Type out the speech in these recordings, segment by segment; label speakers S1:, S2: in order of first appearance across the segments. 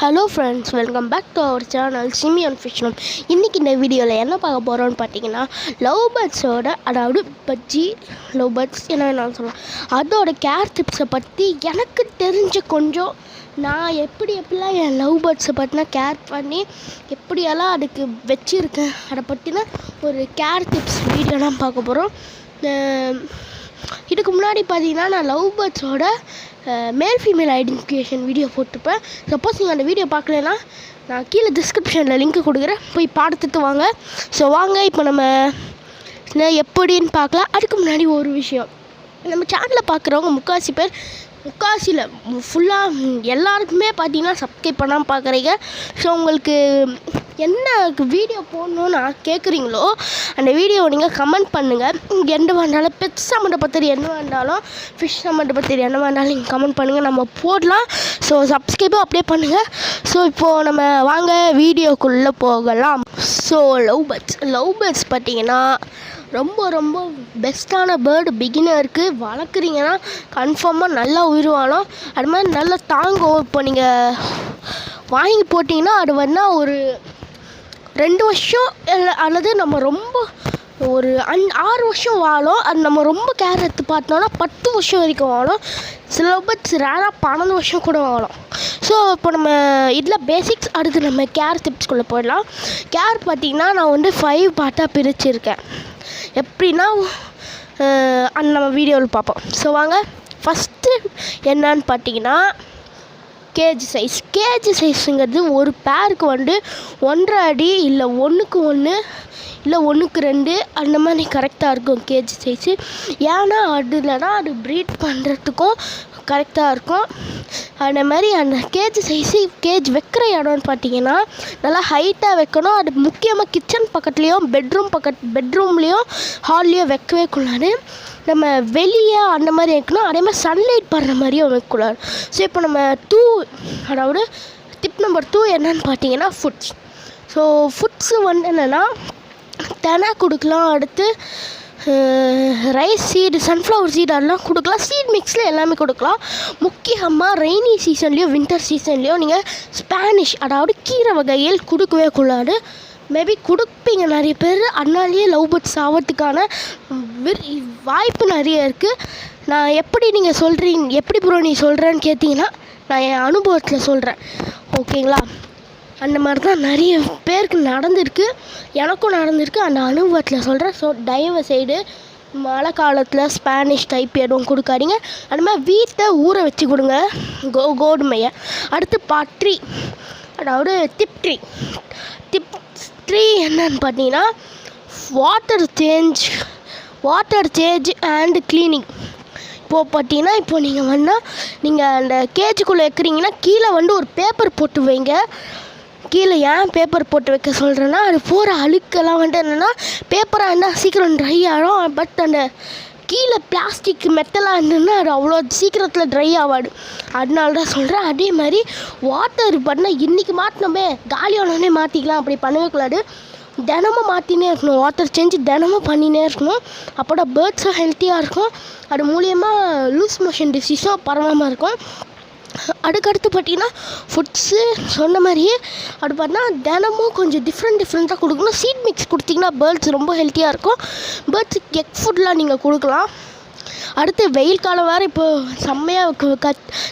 S1: Hello friends, welcome back to our channel Simeon Fish Room. இன்னைக்கு இந்த வீடியோவில் என்ன பார்க்க போகிறோன்னு பார்த்தீங்கன்னா லவ் பேர்ட்ஸோட அதாவது பஜ்ஜி லவ் பேர்ட்ஸ் என்ன நான் சொல்லலாம் அதோட கேர் டிப்ஸை பற்றி எனக்கு தெரிஞ்ச கொஞ்சம் நான் எப்படிலாம் என் லவ் பேர்ட்ஸை பற்றினா கேர் பண்ணி எப்படியெல்லாம் அதுக்கு வச்சுருக்கேன் அதை பற்றினா ஒரு கேர் டிப்ஸ் வீடியோ தான் பார்க்க போகிறோம். இதுக்கு முன்னாடி பார்த்தீங்கன்னா நான் லவ் பேர்ட்ஸோட மேல் ஃபீமேல் ஐடென்டிஃபிகேஷன் வீடியோ போட்டிருப்பேன். சப்போஸ் நீங்கள் அந்த வீடியோ பார்க்கலன்னா நான் கீழே டிஸ்கிரிப்ஷனில் லிங்க் கொடுக்குறேன், போய் பார்த்துட்டு வாங்க. ஸோ வாங்க இப்போ நம்ம எப்படின்னு பார்க்கலாம். அதுக்கு முன்னாடி ஒரு விஷயம், நம்ம சேனலில் பார்க்குறவங்க முக்காசியில் ஃபுல்லாக எல்லாருக்குமே பார்த்தீங்கன்னா சப்ஸ்கிரைப் பண்ணாமல் பார்க்குறீங்க. ஸோ உங்களுக்கு என்ன வீடியோ போடணுன்னு கேட்குறீங்களோ அந்த வீடியோவை நீங்கள் கமெண்ட் பண்ணுங்கள். என்ன வேண்டாலும் பெட்ஸ் சம்மந்தப்பட்டது என்ன வேண்டாலும் ஃபிஷ் சம்மந்தப்பட்டது என்ன வேண்டாலும் நீங்கள் கமெண்ட் பண்ணுங்கள், நம்ம போடலாம். ஸோ சப்ஸ்கிரைபும் அப்படியே பண்ணுங்கள். ஸோ இப்போது நம்ம வாங்க வீடியோக்குள்ளே போகலாம். ஸோ லவ் பேர்ட்ஸ் பார்த்தீங்கன்னா ரொம்ப பெஸ்ட்டான பேர்டு. பிகினருக்கு வளர்க்குறீங்கன்னா கன்ஃபார்மாக நல்லா உயிர் வாழும். அது மாதிரி நல்லா தாங்கும். இப்போ நீங்கள் வாங்கி போட்டிங்கன்னா அது வேணால் ஒரு 2 வருஷம் அல்லது நம்ம ரொம்ப ஒரு 6 வருஷம் வாழும். அது நம்ம ரொம்ப கேர் எடுத்து பார்த்தோன்னா 10 வருஷம் வரைக்கும் வாழும். சில பேர்ட்ஸ் ரேராக 12 வருஷம் கூட வாழும். ஸோ இப்போ நம்ம இதில் பேசிக்ஸ், அடுத்து நம்ம கேர் டிப்ஸ்குள்ளே போயிடலாம். கேர் பார்த்திங்கன்னா நான் 5 பார்ட்டாக பிரிச்சுருக்கேன். எப்படின்னா நம்ம வீடியோவில் பார்ப்போம். ஸோ வாங்க, ஃபஸ்ட்டு என்னன்னு பார்த்தீங்கன்னா கேஜ் சைஸுங்கிறது ஒரு பேருக்கு 1.5 அடி இல்லை 1க்கு 1 இல்லை 1க்கு 2 அந்த மாதிரி கரெக்டாக இருக்கும் கேஜ் சைஸு. ஏன்னா அதுலனா அது ப்ரீட் பண்ணுறதுக்கும் கரெக்டாக இருக்கும். அந்த மாதிரி அந்த கேஜ் வைக்கிற இடம்னு பார்த்தீங்கன்னா நல்லா ஹைட்டாக வைக்கணும். அது முக்கியமாக கிச்சன் பக்கத்துலேயும் பெட்ரூம்லேயும் ஹால்லேயும் வைக்கவே கூடாது. நம்ம வெளியே அந்த மாதிரி வைக்கணும். அதே மாதிரி சன்லைட் படுற மாதிரியும் வைக்கக்கூடாது. ஸோ இப்போ நம்ம அதாவது டிப் நம்பர் 2 என்னன்னு பார்த்தீங்கன்னா ஃபுட்ஸ். ஸோ ஃபுட்ஸு என்னென்னா தெனை கொடுக்கலாம், அடுத்து ரைஸ் சீடு, சன்ஃப்ளவர் சீடு அதெல்லாம் கொடுக்கலாம். சீட் மிக்ஸில் எல்லாமே கொடுக்கலாம். முக்கியமாக ரெய்னி சீசன்லேயும் வின்டர் சீசன்லேயும் நீங்கள் ஸ்பானிஷ் அதாவது கீரை வகைகள் கொடுக்கவே கூடாது. மேபி கொடுப்பீங்க நிறைய பேர், அதனாலேயே லவ் பேர்ட்ஸ் ஆகிறதுக்கான வாய்ப்பு நிறைய இருக்குது. நான் எப்படி நீங்கள் சொல்கிறீங்க, எப்படி ப்ரோ நீ சொல்கிறேன்னு கேட்டிங்கன்னா நான் என் அனுபவத்தில் சொல்கிறேன், ஓகேங்களா? அந்த மாதிரி தான் நிறைய பேருக்கு நடந்திருக்கு, எனக்கும் நடந்திருக்கு. அந்த அனுபவத்தில் சொல்கிறேன். ஸோ தயவு செய்து மழை காலத்தில் ஸ்பானிஷ் டைப் எதுவும் கொடுக்காதீங்க. அது மாதிரி வீட்டை ஊற வச்சு கொடுங்க கோதுமையை. அடுத்து பார்ட் 3 அதாவது டிப் 3 என்னன்னு பார்த்தீங்கன்னா வாட்டர் சேஞ்ச் அண்ட் க்ளீனிங். இப்போது பார்த்தீங்கன்னா நீங்கள் அந்த கேஜுக்குள்ளே வைக்கிறீங்கன்னா கீழே ஒரு பேப்பர் போட்டு வைங்க. கீழே ஏன் பேப்பர் போட்டு வைக்க சொல்கிறேன்னா, அது போகிற அழுக்கெல்லாம் என்னென்னா பேப்பராக இருந்தால் சீக்கிரம் ட்ரை ஆகிடும். பட் அந்த கீழே பிளாஸ்டிக் மெட்டலாக இருந்ததுன்னா அது அவ்வளோ சீக்கிரத்தில் ட்ரை ஆகாது. அதனால தான் சொல்கிறேன். அதே மாதிரி வாட்டர் பண்ணால் இன்றைக்கி மாற்றினோமே காலியானோடனே மாற்றிக்கலாம், அப்படி பண்ணவே கூடாது. தினமும் மாற்றினே இருக்கணும். வாட்டர் சேஞ்சு தினமும் பண்ணினே இருக்கணும். அப்போட பேர்ட்ஸும் ஹெல்த்தியாக இருக்கும். அது மூலியமாக லூஸ் மோஷன் டிசீஸும் பரவாமல் இருக்கும். அதுக்கடுத்து பார்த்தீங்கன்னா ஃபுட்ஸு சொன்ன மாதிரியே அது பார்த்தீங்கன்னா தினமும் கொஞ்சம் டிஃப்ரெண்ட்டாக கொடுக்கணும். சீட் மிக்ஸ் கொடுத்தீங்கன்னா பேர்ட்ஸ் ரொம்ப ஹெல்த்தியாக இருக்கும். பேர்ட்ஸுக்கு எக் ஃபுட்லாம் நீங்கள் கொடுக்கலாம். அடுத்து வெயில் காலம் வேறு இப்போது செம்மையாக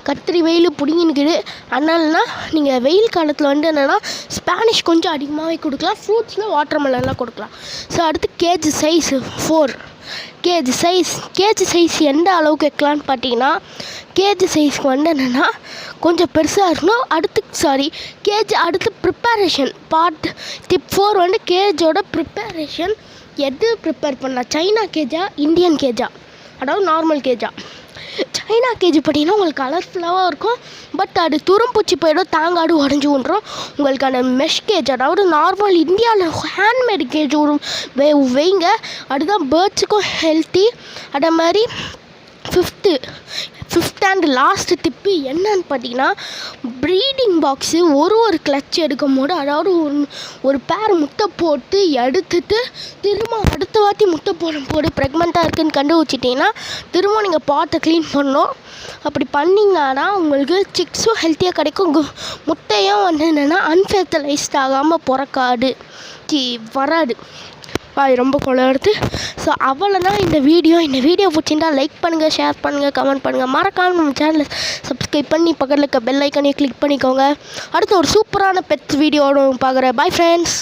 S1: கத்திரி வெயில் பிடிங்கினுக்குது. அதனாலனா நீங்கள் வெயில் காலத்தில் என்னென்னா ஸ்பானிஷ் கொஞ்சம் அதிகமாகவே கொடுக்கலாம். ஃப்ரூட்ஸில் வாட்டர்மெலன்லாம் கொடுக்கலாம். ஸோ அடுத்து கேஜ் சைஸ் 4. கேஜ் சைஸ் எந்த அளவுக்கு வைக்கலான்னு பார்த்தீங்கன்னா கேஜ் சைஸ்க்கு என்னென்னா கொஞ்சம் பெருசாக இருக்கணும். அடுத்து ப்ரிப்பரேஷன் பார்ட் டிப் 4 கேஜோட ப்ரிப்பரேஷன். எது ப்ரிப்பேர் பண்ணலாம், சைனா கேஜா இந்தியன் கேஜா, அதாவது நார்மல் கேஜா? சைனா கேஜ் பார்த்தீங்கன்னா உங்களுக்கு கலர்ஃபுல்லாகவும் இருக்கும். பட் அது துரும்பூச்சி போயிடும், தாங்காடு உடஞ்சி விட்ரும். உங்களுக்கு அந்த மெஷ் கேஜ் அதாவது நார்மல் இந்தியாவில் ஹேண்ட்மேடு கேஜ் வைங்க. அதுதான் பேர்ட்ஸுக்கும் ஹெல்த்தி. அதே மாதிரி fifth fifth and last tip என்னன்னு பார்த்தீங்கன்னா, ப்ரீடிங் பாக்ஸு ஒரு கிளட்ச் எடுக்கும் போது, அதாவது ஒரு பேர் முட்டை போட்டு எடுத்துட்டு திரும்ப அடுத்த வாட்டி முட்டை போது ப்ரெக்னெண்ட்டாக இருக்குதுன்னு கண்டுபிடிச்சிட்டிங்கன்னா திரும்ப நீங்கள் பாட்டை க்ளீன் பண்ணணும். அப்படி பண்ணிங்கன்னா உங்களுக்கு சிக்ஸும் ஹெல்த்தியாக கிடைக்கும், முட்டையும் வந்து என்னென்னா அன்ஃபெர்டிலைஸ்ட் ஆகாமல் பிறக்காது, வராது, அது ரொம்ப கொள்ளாடுது. ஸோ அவ்வளோதான் இந்த வீடியோ பிடிச்சிருந்தா லைக் பண்ணுங்கள், ஷேர் பண்ணுங்கள், கமெண்ட் பண்ணுங்கள். மறக்காமல் நம்ம சேனலை சப்ஸ்கிரைப் பண்ணி பக்கத்தில் இருக்க பெல் ஐக்கனையும் கிளிக் பண்ணிக்கோங்க. அடுத்து ஒரு சூப்பரான பெட்ஸ் வீடியோட பார்க்குறேன். Bye friends.